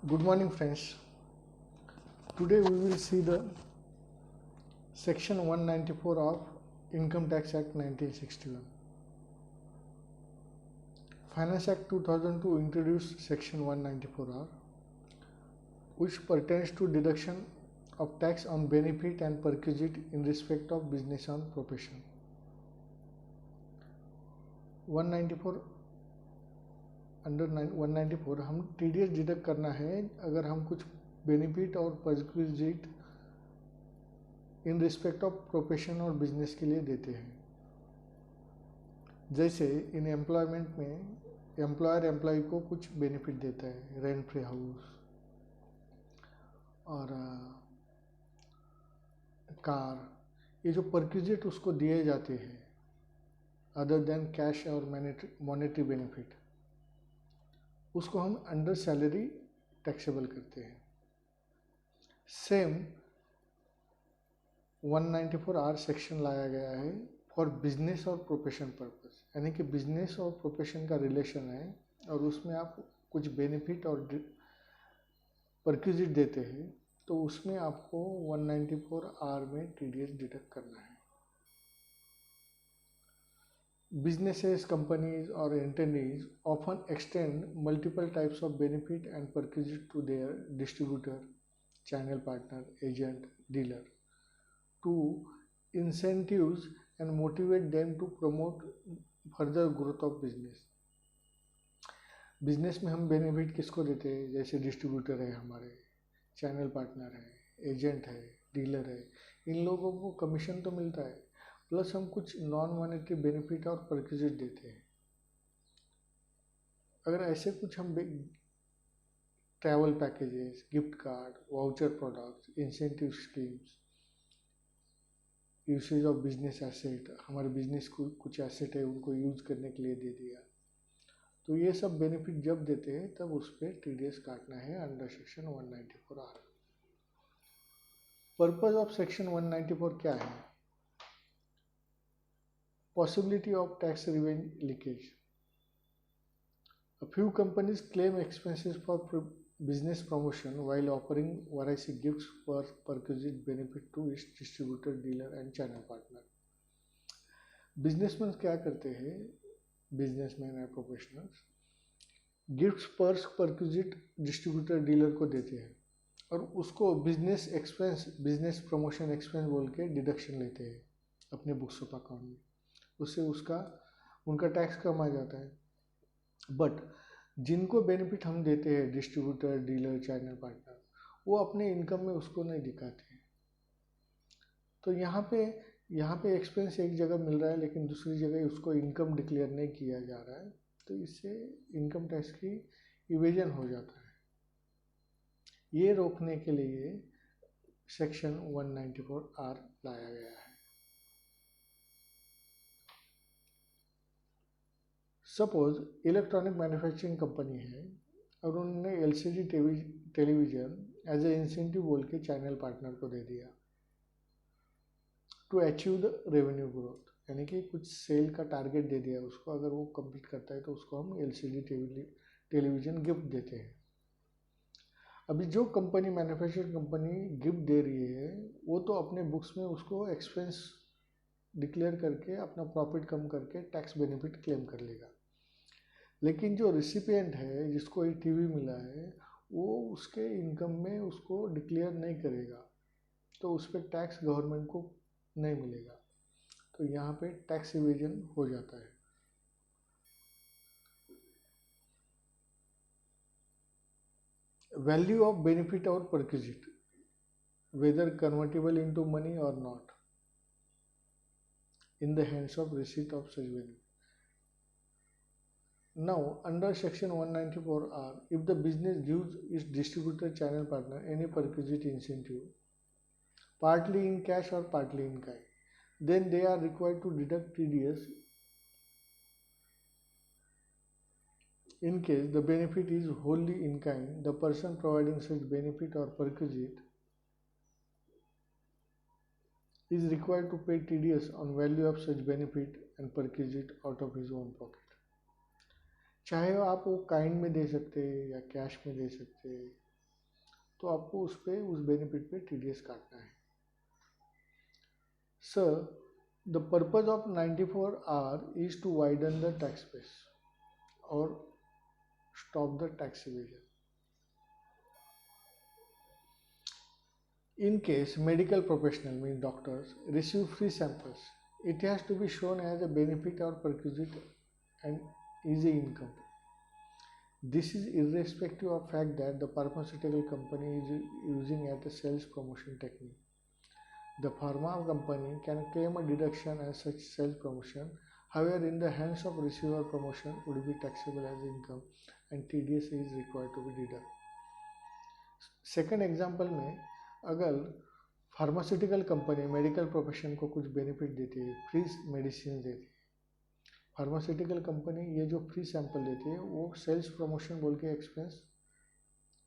Good morning, friends. Today we will see the Section 194 of Income Tax Act 1961. Finance Act 2002 introduced Section 194R, which pertains to deduction of tax on benefit and perquisite in respect of business or profession. 194 under 194 हम TDS deduct करना है अगर हम कुछ benefit और perquisite in respect of profession और business के लिए देते हैं। जैसे इन एम्प्लॉयमेंट में एम्प्लॉयर एम्प्लॉय को कुछ बेनिफिट देता है, रेंट फ्री हाउस और कार, ये जो परक्विजिट उसको दिए जाते हैं अदर देन कैश और मॉनेटरी बेनिफिट, उसको हम अंडर सैलरी टैक्सेबल करते हैं। सेम 194R सेक्शन लाया गया है फॉर बिजनेस और प्रोफेशन पर्पस, यानी कि बिजनेस और प्रोफेशन का रिलेशन है और उसमें आप कुछ बेनिफिट और परक्विजिट देते हैं तो उसमें आपको 194R में TDS डिडक्ट करना है। Businesses, companies or entities often extend multiple types of benefit and perquisite to their distributor, channel partner, agent, dealer to incentives and motivate them to promote further growth of business. Business में हम benefit किसको देते हैं? जैसे distributor है हमारे, channel partner है, agent है, डीलर है, इन लोगों को कमीशन तो मिलता है प्लस हम कुछ नॉन मॉनेटरी बेनिफिट और परक्विजिट देते हैं। अगर ऐसे कुछ हम travel packages, gift card, voucher products, incentive schemes, usage of business asset, हमारे बिजनेस को कुछ एसेट है उनको यूज करने के लिए दे दिया, तो ये सब बेनिफिट जब देते हैं तब उस पर TDS काटना है under section 194R। Purpose of section 194 क्या है? Possibility of tax revenge leakage. A few companies claim expenses for business promotion while offering various gifts for perquisite benefit to its distributor, dealer and channel partner. Businessman क्या करते हैं? Businessman या professionals gifts purse perquisite distributor dealer को देते हैं और उसको business expense, business promotion expense बोल के डिडक्शन लेते हैं अपने बुक्स ऑफ अकाउंट में, उससे उनका टैक्स कम आ जाता है। बट जिनको बेनिफिट हम देते हैं डिस्ट्रीब्यूटर, डीलर, चैनल पार्टनर, वो अपने इनकम में उसको नहीं दिखाते हैं। तो यहाँ पे एक्सपेंस एक जगह मिल रहा है लेकिन दूसरी जगह उसको इनकम डिक्लेयर नहीं किया जा रहा है, तो इससे इनकम टैक्स की इवेजन हो जाता है। ये रोकने के लिए सेक्शन 194R लाया गया है। सपोज इलेक्ट्रॉनिक मैन्युफैक्चरिंग कंपनी है और उन्होंने LCD television as a incentive बोल के चैनल पार्टनर को दे दिया to achieve the revenue growth, यानी कि कुछ सेल का टारगेट दे दिया उसको, अगर वो कंप्लीट करता है तो उसको हम LCD टेलीविज़न गिफ्ट देते हैं। अभी जो कंपनी, मैन्युफैक्चरिंग कंपनी गिफ्ट दे रही है वो तो अपने बुक्स में उसको एक्सपेंस डिक्लेयर करके अपना प्रॉफिट कम करके टैक्स बेनिफिट क्लेम कर लेगा, लेकिन जो रिसिपिएंट है जिसको ये टीवी मिला है वो उसके इनकम में उसको डिक्लेयर नहीं करेगा तो उस पर टैक्स गवर्नमेंट को नहीं मिलेगा, तो यहाँ पे टैक्स इवेजन हो जाता है। वैल्यू ऑफ बेनिफिट और perquisite whether convertible into money और not in the hands of receipt of such benefit. Now, under section 194R, if the business gives its distributor channel partner any perquisite incentive, partly in cash or partly in kind, then they are required to deduct TDS in case the benefit is wholly in kind. The person providing such benefit or perquisite is required to pay TDS on value of such benefit and perquisite out of his own pocket. चाहे आप वो kind में दे सकते हैं या cash में दे सकते हैं तो आपको उस बेनिफिट पे TDS काटना है। Sir, the purpose of 94R is to widen the tax base और stop the tax evasion. In case medical professional means doctors receive free samples, it has to be shown as a benefit or perquisite and easy income. This is irrespective of fact that the pharmaceutical company is using at a sales promotion technique. The pharma company can claim a deduction as such sales promotion. However, in the hands of receiver, promotion would be taxable as income and TDS is required to be deducted. Second example में अगर pharmaceutical company medical profession को कुछ benefit देती है, free medicine देती है, pharmaceutical company ये जो फ्री सैंपल देती है वो सेल्स प्रमोशन बोल के एक्सपेंस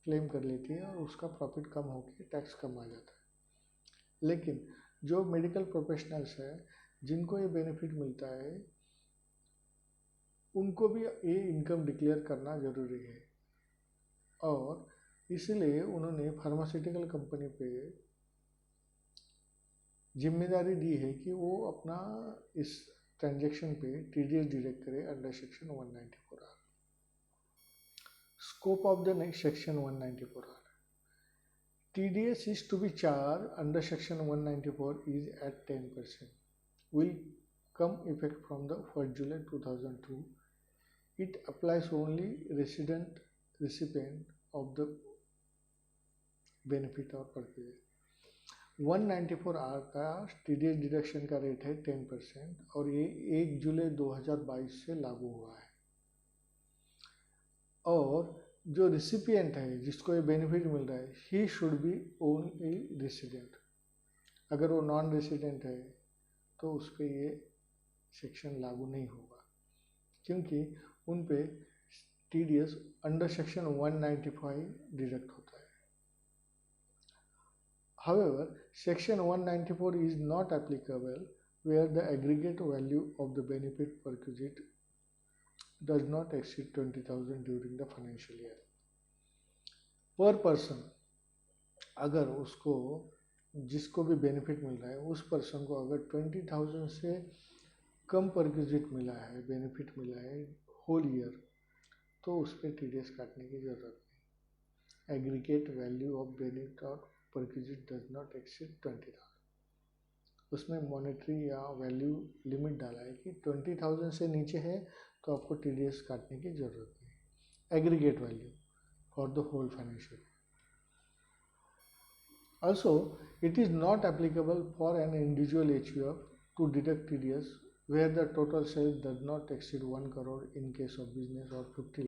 क्लेम कर लेती है और उसका प्रॉफिट कम होकर टैक्स कम आ जाता है। लेकिन जो मेडिकल प्रोफेशनल्स है जिनको ये बेनिफिट मिलता है उनको भी ये इनकम डिक्लेयर करना ज़रूरी है और इसलिए उन्होंने फार्मास्यूटिकल कंपनी पे जिम्मेदारी दी है कि वो अपना इस ट्रांजैक्शन पे TDS डिडक्ट करे under section 194R। Scope of the next section 194R, TDS is to be charged under section 194 is at 10%, will come effect from the 1st July 2002. It applies only resident recipient of the benefit और purchase. 194R का TDS deduction का rate है 10% और ये 1 जुलाई 2022 से लागू हुआ है। और जो रिसिपिएंट है जिसको ये बेनिफिट मिल रहा है he should be only resident. अगर वो नॉन रेसिडेंट है तो उस पर ये सेक्शन लागू नहीं होगा क्योंकि उन पे TDS अंडर सेक्शन 195 डिडक्ट होता है। However, section 194 is not applicable where the aggregate value of the benefit perquisite does not exceed 20,000 during the financial year. Per person, अगर उसको जिसको भी बेनिफिट मिल रहा है उस पर्सन को अगर 20,000 से कम परक्विजिट मिला है, बेनिफिट मिला है होल ईयर, तो उस पर TDS काटने की ज़रूरत नहीं। एग्रीगेट वैल्यू ऑफ बेनिफिट और परक्विजिट डज नॉट एक्सीड 20,000। उसमें मॉनेटरी या वैल्यू लिमिट डाला है कि 20,000 से नीचे है तो आपको TDS काटने की ज़रूरत नहीं। Aggregate value for the whole financial. Also, it is not applicable for an individual HUF to deduct TDS where the total sales does not exceed 1 crore in case of business or 50